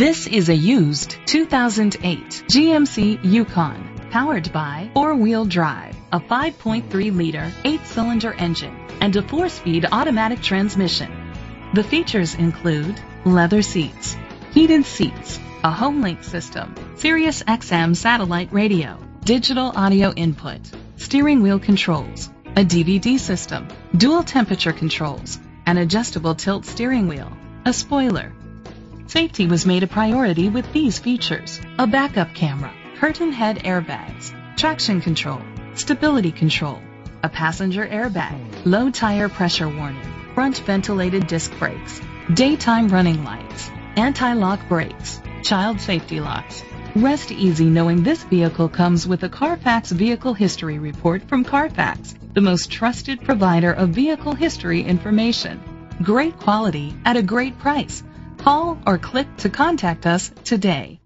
This is a used 2008 GMC Yukon, powered by four-wheel drive, a 5.3-liter, 8-cylinder engine, and a 4-speed automatic transmission. The features include leather seats, heated seats, a HomeLink system, Sirius XM satellite radio, digital audio input, steering wheel controls, a DVD system, dual temperature controls, an adjustable tilt steering wheel, a spoiler. Safety was made a priority with these features: a backup camera, curtain head airbags, traction control, stability control, a passenger airbag, low tire pressure warning, front ventilated disc brakes, daytime running lights, anti-lock brakes, child safety locks. Rest easy knowing this vehicle comes with a Carfax Vehicle History Report from Carfax, the most trusted provider of vehicle history information. Great quality at a great price. Call or click to contact us today.